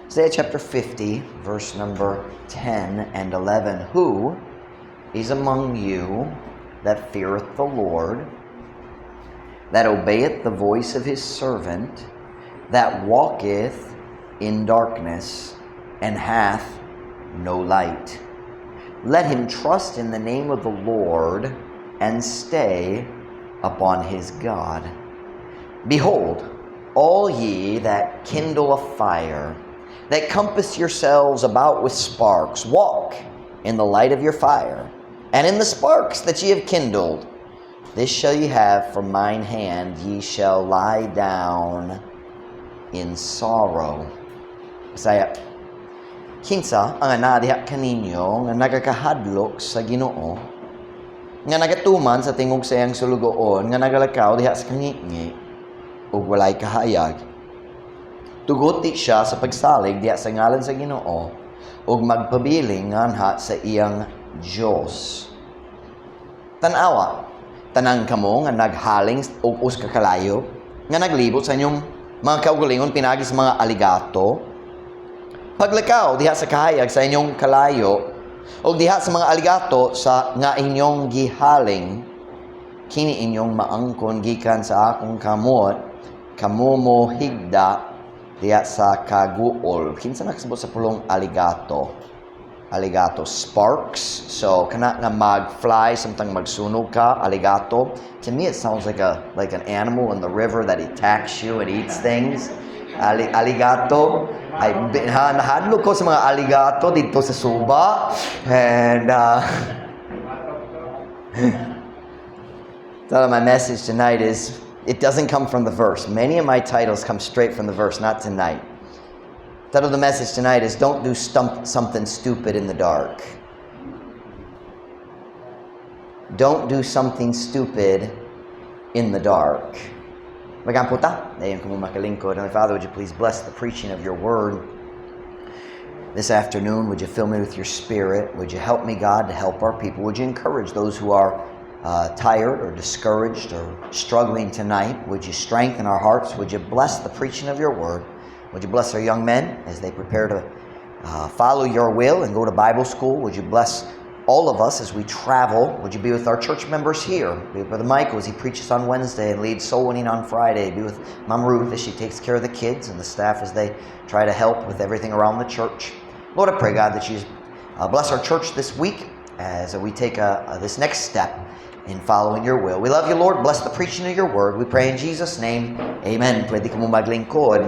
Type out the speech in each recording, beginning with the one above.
Isaiah chapter 50, verse number 10 and 11. Who is among you that feareth the Lord, that obeyeth the voice of his servant, that walketh in darkness, and hath no light? Let him trust in the name of the Lord, and stay upon his God. Behold, all ye that kindle a fire, that compass yourselves about with sparks, walk in the light of your fire, and in the sparks that ye have kindled. This shall ye have from mine hand, ye shall lie down in sorrow. Isaiah, kinsa ang anadiha kaninyo nga nagakahadlok sa Ginoo, nga nagatuman sa tingog sa iyang sulugoon, nga nagalakaw diha sa kangi-ngi, ug walay kahayag. Tuguti siya sa pagsalig diha sa ngalan sa Ginoo, ug magpabiling nganha sa iyang Dios. Tanawa, tanang kamo nga naghaling og us ka kalayo, nga naglibot sa inyong mga kaugalingon pinagi sa mga aligato. Paglakaw diha sa kahayag sa inyong kalayo, ug diha sa mga aligato sa nga inyong gihaling, kini inyong maangkon gikan sa akong kamot, kamumo higda diha sa kaguol. Kinsa nakasabot sa pulong aligato? Aligato, sparks. So kana nga mag-fly samtang magsunog ka, aligato. To me it sounds like an animal in the river that attacks you and eats things. Aligato. Ay nahadlok ko sa mga aligato dito sa Suba, and so my message tonight is, it doesn't come from the verse. Many of my titles come straight from the verse, not tonight. The title of the message tonight is, don't do something stupid in the dark. Don't do something stupid in the dark. Magaan po ta. Dayon ko mo makalingkod. Heavenly Father, would you please bless the preaching of your word this afternoon? Would you fill me with your spirit? Would you help me, God, to help our people? Would you encourage those who are tired or discouraged or struggling tonight? Would you strengthen our hearts? Would you bless the preaching of your word? Would you bless our young men as they prepare to follow your will and go to Bible school? Would you bless all of us as we travel? Would you be with our church members here? Be with Brother Michael as he preaches on Wednesday and leads soul winning on Friday. Be with Mom Ruth as she takes care of the kids and the staff as they try to help with everything around the church. Lord, I pray, God, that you bless our church this week as we take this next step in following your will. We love you, Lord. Bless the preaching of your word. We pray in Jesus' name. Amen. Pwede ka mo maglingkod.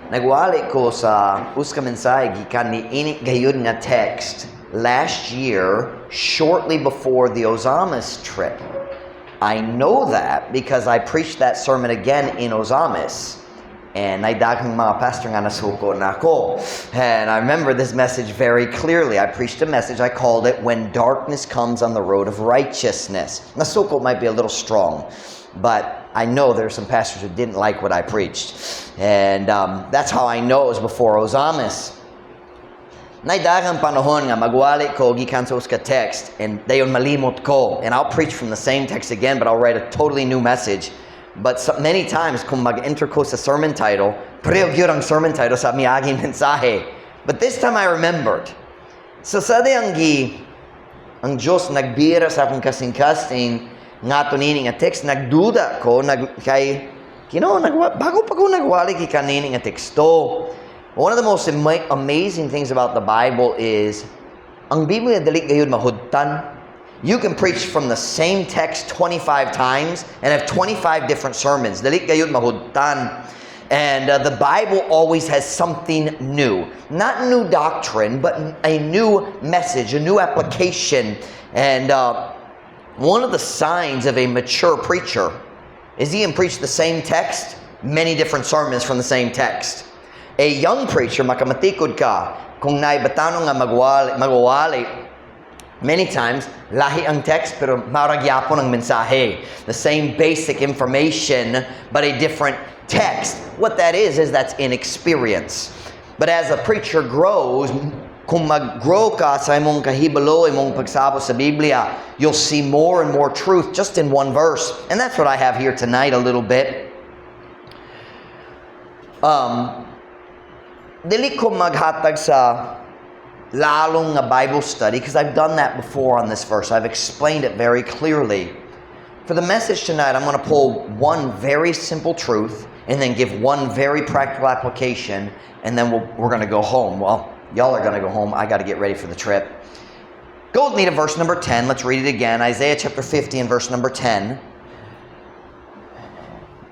Nagwali ko sa uska mensahe gikan ni init gayud nga text last year, shortly before the Ozamis trip. I know that because I preached that sermon again in Ozamis. And naidaghang mga pastor nga nasuko na ako. And I remember this message very clearly. I preached a message, I called it, When Darkness Comes on the Road of Righteousness. Nasuko might be a little strong, but I know there are some pastors who didn't like what I preached. And that's how I know it was before Ozamis. Naidaghang panahon nga magwali ko gikan sa uska text, and dayon malimot ko. And I'll preach from the same text again, but I'll write a totally new message. But many times, kung mag-enter ko sa sermon title, pareho gyud ang sermon title sa miaging mensahe. But this time I remembered. So sa ang Diyos nagbira sa akong kasing-kasing nga tunini nga text, nagduda ko, bago pa ko nagwali kay kanini nga teksto. One of the most amazing things about the Bible is, ang Biblia dali gayud mahudtan. You can preach from the same text 25 times and have 25 different sermons. Dali gayud mahudtan. And the Bible always has something new. Not new doctrine, but a new message, a new application. And one of the signs of a mature preacher is he can preach the same text, many different sermons from the same text. A young preacher, makamatikod ka, kung naibatanon nga magwawali, many times, lahi ang text pero maragyapon ang mensahe. The same basic information, but a different text. What that is that's inexperience. But as a preacher grows, kung mag-grow ka sa imong kahibalo, imong pagsabot sa Biblia, you'll see more and more truth just in one verse. And that's what I have here tonight a little bit. dili ko maghatag sa lalong nga Bible study because I've done that before on this verse. I've explained it very clearly. For the message tonight, I'm going to pull one very simple truth and then give one very practical application, and then we're going to go home. Well, y'all are going to go home. I got to get ready for the trip. Go with me to verse number 10. Let's read it again. Isaiah chapter 50 and verse number 10.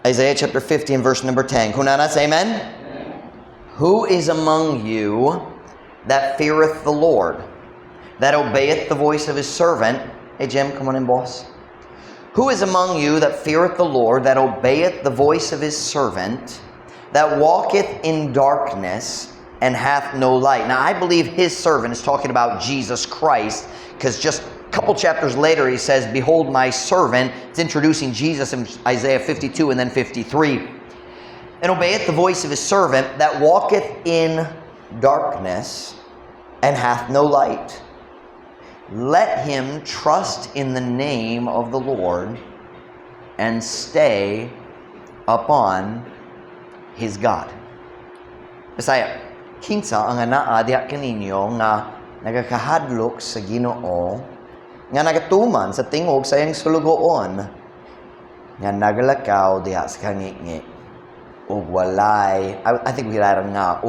Isaiah chapter 50 and verse number 10. Kunanas, amen? Amen. Who is among you that feareth the Lord, that obeyeth the voice of his servant? Hey Jim, come on in, boss. Who is among you that feareth the Lord, that obeyeth the voice of his servant, that walketh in darkness and hath no light? Now, I believe his servant is talking about Jesus Christ, because just a couple chapters later he says, behold my servant. It's introducing Jesus in Isaiah 52 and then 53. And obeyeth the voice of his servant, that walketh in darkness and hath no light. Let him trust in the name of the Lord and stay upon his God. Bisaya, kinsa ang anaa diha kaninyo nga nagakahadlok sa Ginoo, nga nagatuman sa tingog sa iyang sulugoon, nga nagalakaw diha sa kangitngi, ug walay, I think we add nga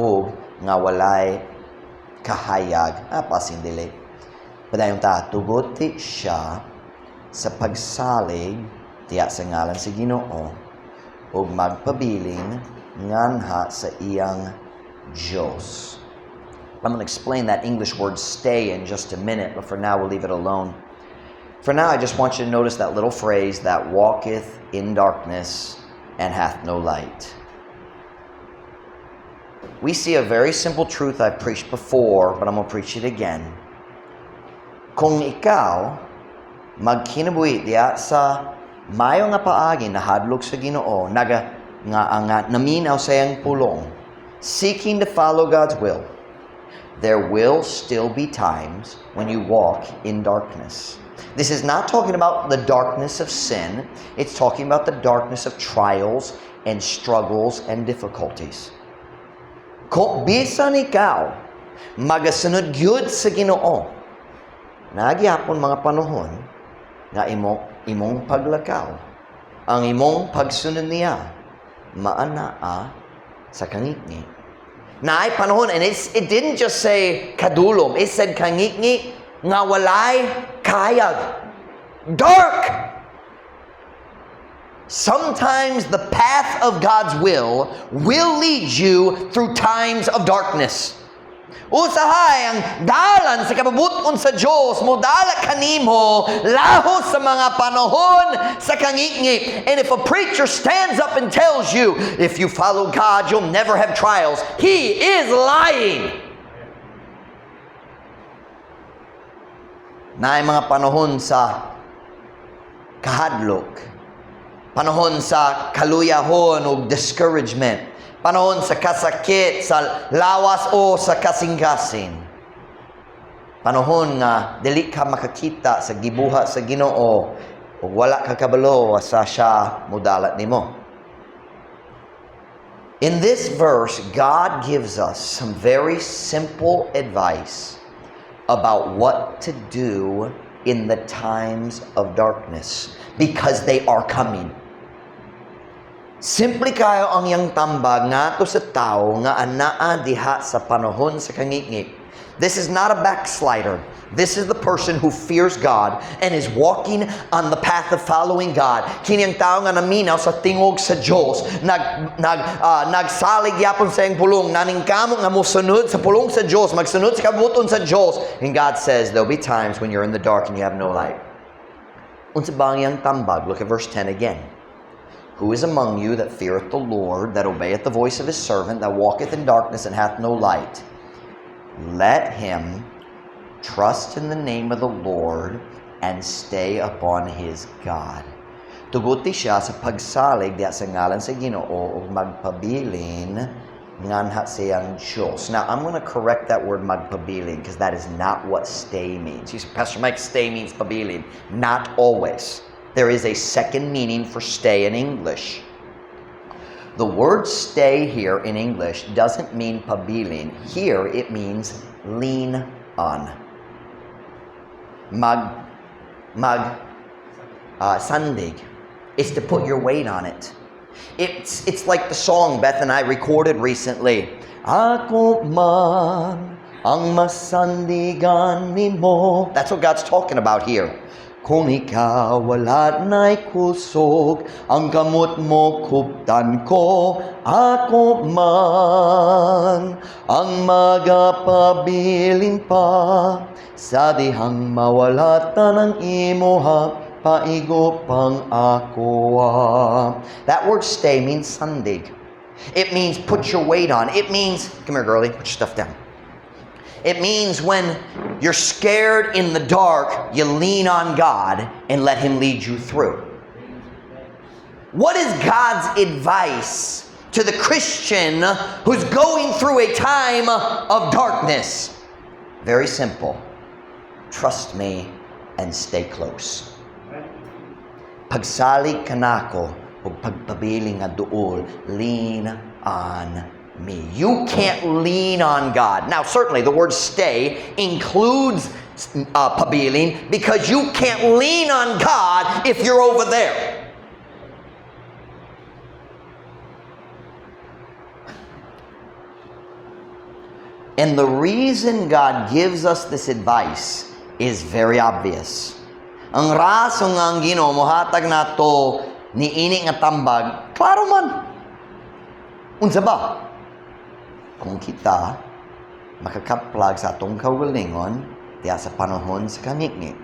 walay kahayag, pasindili. Padayong tuguti siya sa pagsalig diya sa ngalan sa Ginoo ug magpabilin nganha sa iyang Diyos. I'm going to explain that English word stay in just a minute, but for now we'll leave it alone. For now, I just want you to notice that little phrase, that walketh in darkness and hath no light. We see a very simple truth I've preached before, but I'm going to preach it again. Kung ikaw magkinabuhi diya sa mayo nga paagi na hadlok sa Ginoo, naminaw sa iyang pulong, seeking to follow God's will, there will still be times when you walk in darkness. This is not talking about the darkness of sin. It's talking about the darkness of trials and struggles and difficulties. Kung bisan ikaw magasunod gyud sa Ginoo, nagyapon mga panahon nga imong paglakaw, ang imong pagsunod niya maanaa sa kangitngi. Naay panahon, and it didn't just say kadulom, it said kangitngi nga walay kahayag, dark. Sometimes the path of God's will lead you through times of darkness. Usahay ang dalan sa kapabuton sa Diyos mo dala kanimo lahos sa mga panahon sa kangitngi. And if a preacher stands up and tells you, if you follow God, you'll never have trials, he is lying. Naay mga panahon sa kahadlok, panahon sa kaluyahon o discouragement, panahon sa kasakit, sa lawas o sa kasing-kasing. Panahon nga dili ka makakita sa gibuha sa Ginoo o wala ka kabalo sa siya mudalat nimo. In this verse, God gives us some very simple advice about what to do in the times of darkness, because they are coming. Simple kayo ang iyang tambag nga sa tao nga anaa diha sa panahon sa kangitngi. This is not a backslider. This is the person who fears God and is walking on the path of following God. Kini ang tao nga naminaw sa tingog sa Diyos, nagsalig yapon sa iyang pulong, naningkamot nga mosunod sa pulong sa Diyos, magsunod sa kabuton sa Diyos. And God says there'll be times when you're in the dark and you have no light. Unsa ba ang iyang tambag? Look at verse 10 again. Who is among you that feareth the Lord, that obeyeth the voice of his servant, that walketh in darkness and hath no light? Let him trust in the name of the Lord and stay upon his God. Tuguti siya sa pagsalig diya sa ngalan sa Ginoo ug magpabilin nganha siyang Diyos. Now, I'm going to correct that word magpabilin because that is not what stay means. You say, Pastor Mike, stay means pabilin. Not always. There is a second meaning for stay in English. The word stay here in English doesn't mean pabilin. Here it means lean on. Sandig is to put your weight on it. It's like the song Beth and I recorded recently. Ako man ang masandigan nimo. That's what God's talking about here. Kung ikaw wala na'y kusog, ang gamot mo kuptan ko, ako man ang magapabilin pa, sa dihang mawala ta ng imuha, paigo pang ako. That word stay means sandig. It means put your weight on. It means, come here girlie, put your stuff down. It means when you're scared in the dark, you lean on God and let Him lead you through. What is God's advice to the Christian who's going through a time of darkness? Very simple. Trust me and stay close. Pagsali kanako o pagpabiling nga duol, lean on me. You can't lean on God. Now, certainly the word stay includes pabiling, because you can't lean on God if you're over there. And the reason God gives us this advice is very obvious. Ang raso nga ang Ginoo mohatag nato niini nga tambag, klaro man. Unsa ba? Kung kita makakaplag sa atong kaugalingon diya sa panahon sa kangitngit,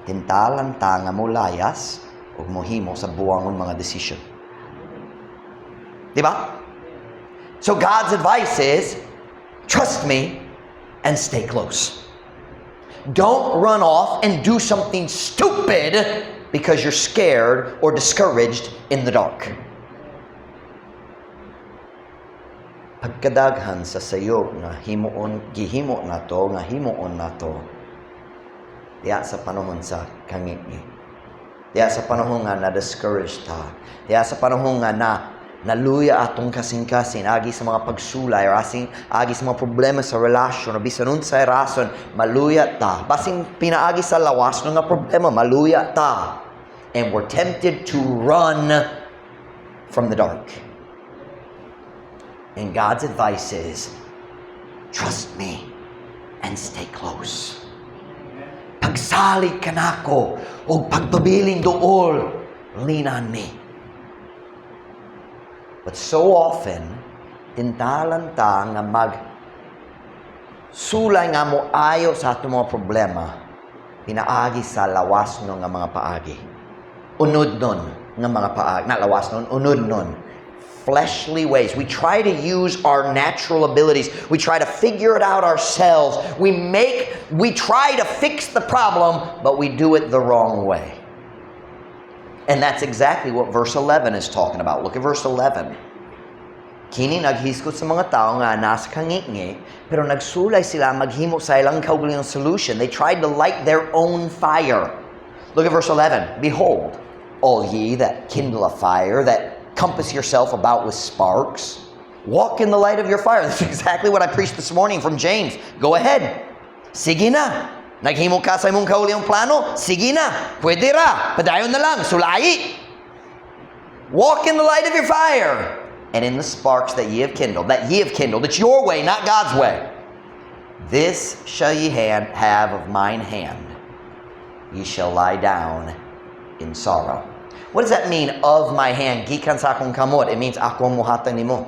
tintalan ta nga molayas ug mohimo sa buwangon mga desisyon. Di ba? So God's advice is, trust me and stay close. Don't run off and do something stupid because you're scared or discouraged in the dark. Pagkadaghan sa sayo nga gihimo nato nga himuon nato diya sa panahon sa kangitngit, diya sa panahon nga na-discouraged ta, diya sa panahon nga naluya atong kasing-kasing agi sa mga pagsulay or agi sa mga problema sa relasyon o bisan unsay rason, maluya ta. Basing pinaagi sa lawas ng nga problema, maluya ta. And we're tempted to run from the dark. And God's advice is, trust me and stay close. Pagsalig ka nako o pagpabiling dool, lean on me. But so often, tintalan ta nga sulay nga mo ayo sa ato mga problema, pinaagi sa lawas nun nga mga paagi. Unod nun nga mga paagi, not lawas nun, unod nun. Fleshly ways. We try to use our natural abilities. We try to figure it out ourselves. We try to fix the problem, but we do it the wrong way. And that's exactly what verse 11 is talking about. Look at verse 11. Kini naghiskot sa mga tao nga nasa kangitngit, pero nagsulay sila maghimo sa ilang kaugalingong solution. They tried to light their own fire. Look at verse 11. Behold, all ye that kindle a fire, that compass yourself about with sparks, walk in the light of your fire. That's exactly what I preached this morning from James. Go ahead. Sige na. Naghimo ka sa imong kaugalingong plano? Sige na. Pwede ra. Padayon na lang. Sulayi. Walk in the light of your fire. And in the sparks that ye have kindled. It's your way, not God's way. This shall ye have of mine hand. Ye shall lie down in sorrow. What does that mean, of my hand? Gikan sa akong kamot. It means ako muhatag nimo.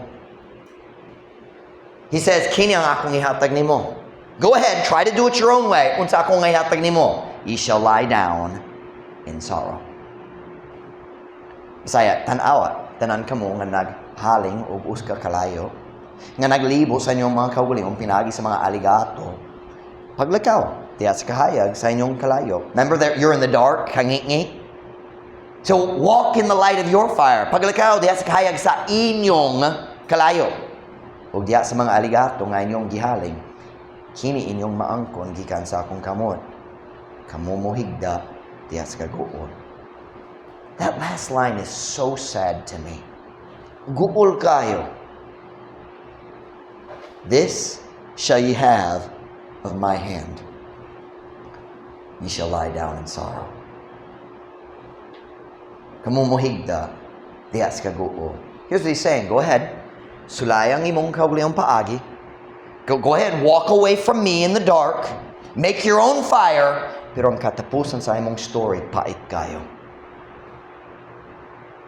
He says, kini ang akong ihatag nimo. Go ahead, try to do it your own way. Unsa akong ihatag nimo? Ye shall lie down in sorrow. Bisaya, tanan kamo nga naghaling og uska kalayo, nga naglibo sa inyong mga kaugalingong pinagi sa mga aligato. Paglakaw, tiya sa kahayag sa inyong kalayo. Remember that you're in the dark, kangit-ngit? So walk in the light of your fire. Paglakaw, diya sa kahayag sa inyong kalayo. O diya sa mga aligato nga inyong gihaling, kini inyong maangkon gikan sa akong kamot. Kamo mo higda diya sa kaguon. That last line is so sad to me. Guol kayo. This shall ye have of my hand. Ye shall lie down in sorrow. Kamumuhigda, dias ka guol. Here's what he's saying. Go ahead. Sulayang imong kauliang paagi. Go ahead, walk away from me in the dark. Make your own fire. Pero ang katapusan sa imong story, pait kayo.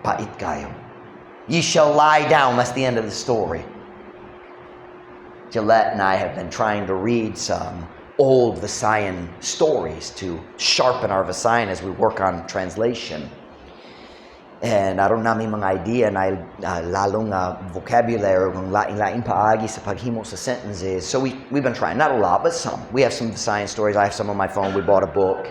Pait kayo. Ye shall lie down. That's the end of the story. Gillette and I have been trying to read some old Visayan stories to sharpen our Visayan as we work on translation. And aron namin mga idea na lalong vocabulary ng laing-laing paagi sa paghimo sa sentences. So we've been trying, not a lot, but some. We have some science stories. I have some on my phone. We bought a book.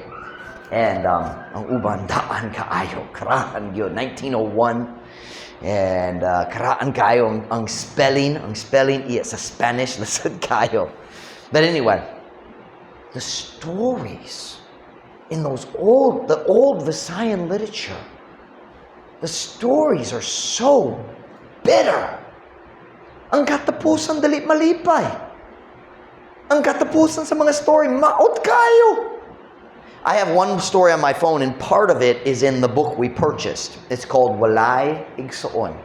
And ang uban, daan kaayo, karaan yun, 1901. And karaan kayo ang spelling iya sa Spanish, lasad kayo. But anyway, the stories in the old Visayan literature, the stories are so bitter. Ang katapusan dali malipay. Ang katapusan sa mga story, maot kayo. I have one story on my phone, and part of it is in the book we purchased. It's called Walay Igsoon.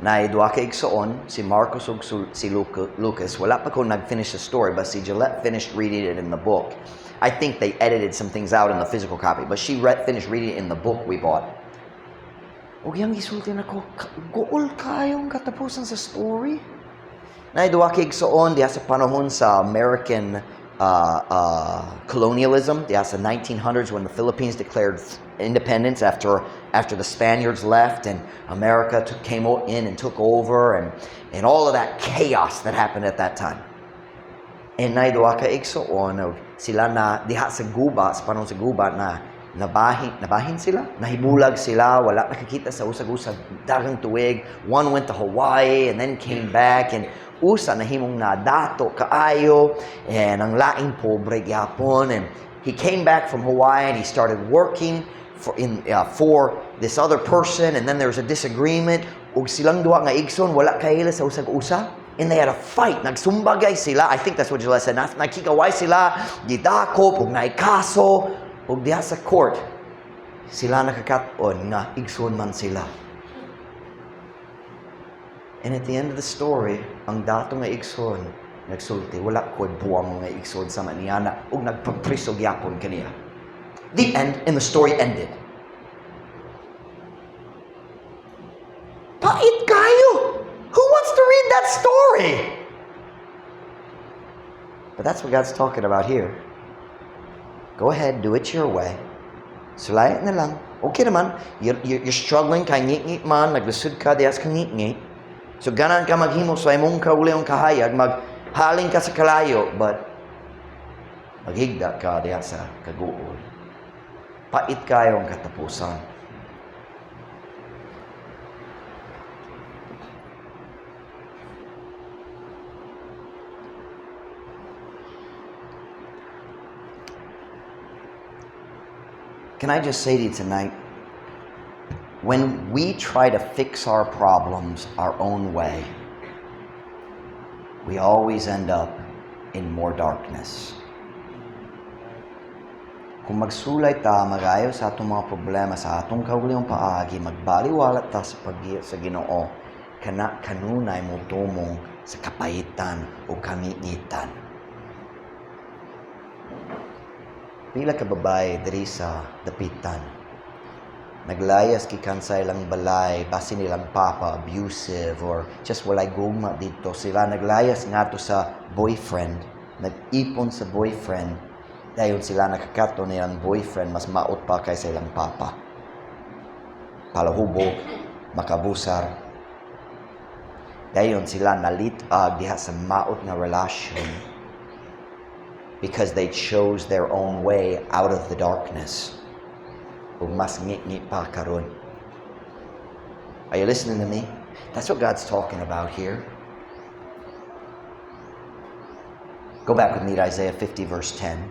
Na idwa ka igsoon, si Marcos ug si Lucas. Wala pa ko nag-finish the story, but si Gillette finished reading it in the book. I think they edited some things out in the physical copy, but she finished reading it in the book we bought. Ug yang gisulti nako, gool kayong katapusan sa story. Na idwa ka igsoon diha sa panahon sa American colonialism. Yes, the 1900s when the Philippines declared independence after the Spaniards left and America came in and took over and all of that chaos that happened at that time. And naidwa ka igsoon sila na diha sa gubat, sa panahon sa gubat na nabahin sila, nahibulag sila, wala nakakita sa usag-usag dagang tuig. One went to Hawaii and then came back, and usa nahimong nadato kaayo, and ang laing pobre gyapon, and he came back from Hawaii and he started working for this other person, and then there was a disagreement ug silang duha nga igsoon wala kaila sa usag-usa. And they had a fight. Nagsumbagay sila. I think that's what Gillette said. Nakikaway sila, gidakop, ug naikaso, ug diha sa court, sila nakakaton nga igsoon man sila. And at the end of the story, ang dato nga igsoon, nagsulti, wala ko'y buwang nga igsoon sa maniyana, ug nagpapriso gyapon kaniya. The end, and the story ended. Pait kayo! Who wants to read that story? But that's what God's talking about here. Go ahead, do it your way. Sulayat na lang. Okay naman, you're struggling, kay ngit-ngit man, naglusod ka, diyas ka ngit-ngit. So ganan ka maghimo sa imong kauliang kahayag, maghaling ka sa kalayo, but maghigda ka diha sa kaguol. Pait kayo ang katapusan. Can I just say to you tonight, when we try to fix our problems our own way, we always end up in more darkness. Kung magsulay ta, magayo sa atong mga problema, sa atong kauliang paagi, magbaliwala ta sa paggiya sa Ginoo, kanunay mo tumong sa kapayitan o kamingitan. Pila ka babae diri sa dapitan. Naglayas gikan sa ilang balay, basi nilang papa abusive or just walay gugma dito. Sila naglayas nga to sa boyfriend, nag-ipon sa boyfriend. Dayon sila nakakato nilang boyfriend mas maot pa kaysa ilang papa. Palahubog, makabusar. Dayon sila nalitag diha sa maot nga relasyon. Because they chose their own way out of the darkness. Ug mas ngit-ngit pa karon. Are you listening to me? That's what God's talking about here. Go back with me to Isaiah 50 verse 10.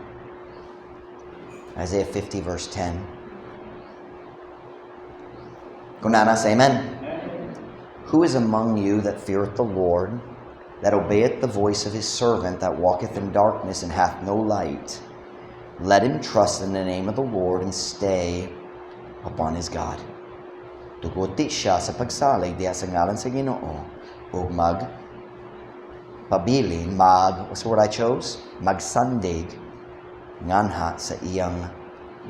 Isaiah 50 verse 10. Kung nana, say amen. Who is among you that feareth the Lord, that obeyeth the voice of his servant, that walketh in darkness and hath no light? Let him trust in the name of the Lord and stay upon his God. Tuguti siya sa pagsalig diha sa ngalan sa Ginoo ug pabilin what's the word I chose? Magsandig nganha sa iyang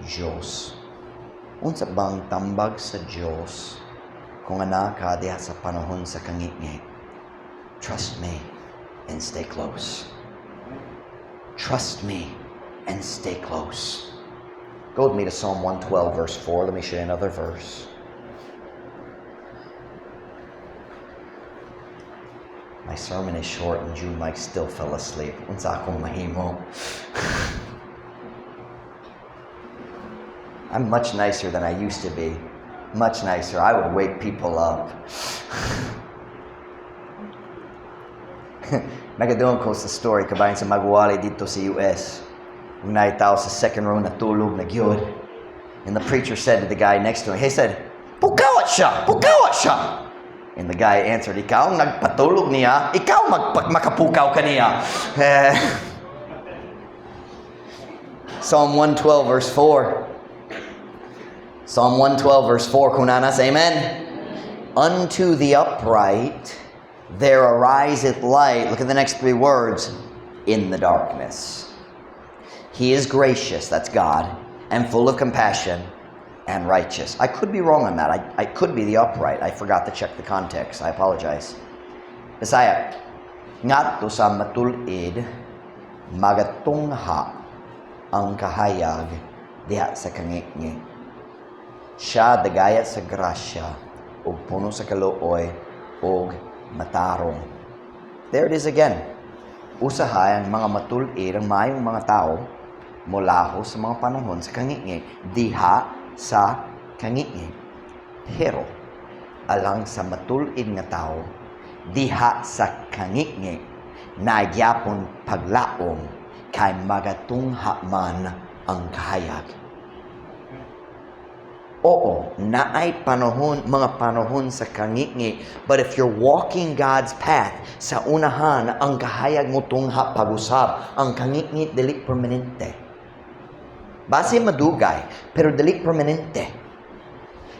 Diyos. Unsa bang tambag sa Diyos kung ana ka diha sa panahon sa kangitngit? Trust me and stay close. Trust me and stay close. Go with me to Psalm 112 verse 4. Let me show you another verse. My sermon is short and June Mike still fell asleep. Unsa akong mahimo? I'm much nicer than I used to be. Much nicer. I would wake people up. Nagadoon ko sa story kabayan sa Magwali dito sa US. Yung naitaw sa second row natulog na gyud. And the preacher said to the guy next to him, he said, "Pukawat siya! Pukawat siya!" And the guy answered, "Ikaw ang nagpatulog niya, ikaw makapukaw ka niya." Psalm 112 verse 4. Psalm 112 verse 4. Kunanas, amen. Unto the upright there ariseth light. Look at the next three words. In the darkness. He is gracious, that's God, and full of compassion and righteous. I could be wrong on that. I could be the upright. I forgot to check the context. I apologize. Bisaya, ngadto sa matulid magatungha ang kahayag diha sa kangitngit. Siya dagaya sa grasya ug puno sa kaluoy ug matarong. There it is again. Usahay ang mga matulid ang maayong mga tao mulaho sa mga panahon sa kangitngit diha sa kangitngit. Pero alang sa matulid nga tao diha sa kangitngit nagyapon paglaom kay magatungha man ang kahayag. Oo, naay panahon, mga panahon sa kangitngit, but if you're walking God's path, sa unahan ang kahayag mo tungha pag-usab, ang kangitngit dili permanente. Base madugay, pero dili permanente.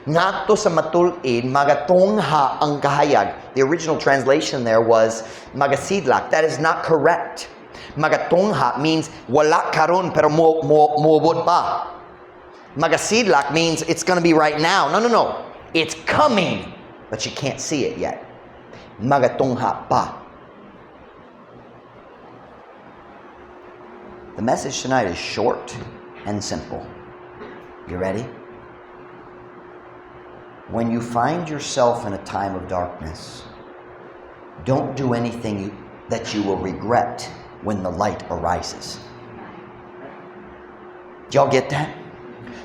Ngadto sa matulid magatungha ang kahayag. The original translation there was magasidlak. That is not correct. Magatungha means wala karon pero muobot pa. Magasidlak means it's going to be right now. No. It's coming, but you can't see it yet. Magatungha pa. The message tonight is short and simple. You ready? When you find yourself in a time of darkness, don't do anything that you will regret when the light arises. Do y'all get that?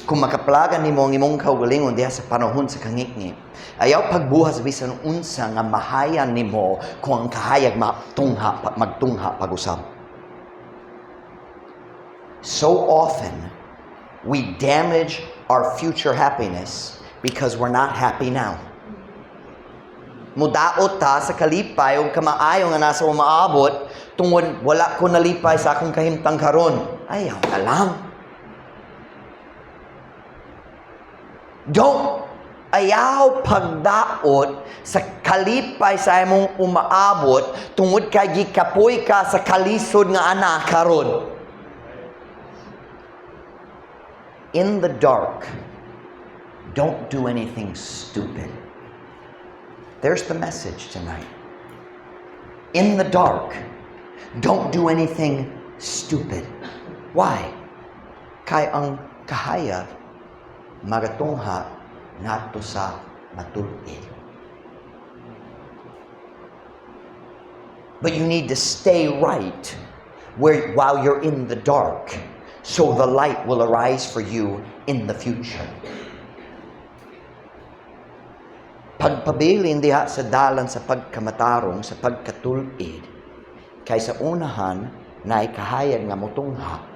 Kung makaplagan nimo ang imong kaugalingon diha sa panahon sa kangitngit, ayaw pagbuhas bisan unsa nga mahayan nimo kung ang kahayag magtungha pag-usab. So often, we damage our future happiness because we're not happy now. Mudaot ta sa kalipay o kamaayo nga nasa umaabot tungod wala ko nalipay sa akong kahimtang karon. Ayaw na lang. Don't ayaw pagdaot sa kalipay sa imong umaabot tungod kay gikapoy ka sa kalisod nga ana karon. In the dark, don't do anything stupid. There's the message tonight. In the dark, don't do anything stupid. Why? Kay ang kahayag magatungha ngadto sa matulid. But you need to stay right while you're in the dark, so the light will arise for you in the future. Pagpabilin diha sa dalan sa pagkamatarong, sa pagkatulid, kay sa unahan na ikahayag nga motungha.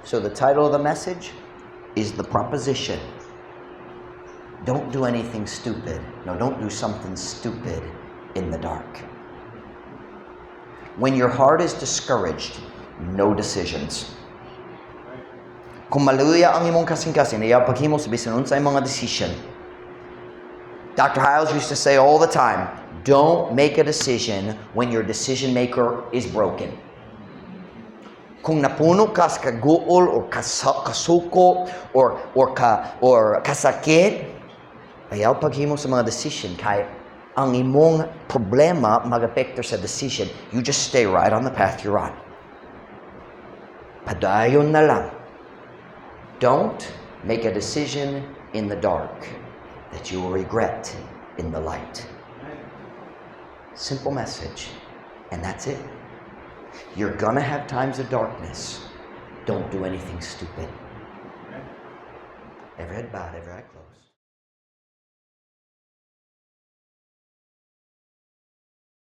So the title of the message is The Proposition. Don't do anything stupid. No, don't do something stupid in the dark. When your heart is discouraged, no decisions. Kung maluya ang imong kasing-kasing, iya paghimo sa bisan unsay mga decision. Dr. Hiles used to say all the time, don't make a decision when your decision maker is broken. Kung napuno ka sa kaguol or kasuko or kasakit, ayaw paghimo sa mga decision kay ang imong problema mag-apekto sa decision. You just stay right on the path you're on. Padayon na lang. Don't make a decision in the dark that you will regret in the light. Simple message, and that's it. You're gonna have times of darkness. Don't do anything stupid. Every head bowed, every eye closed.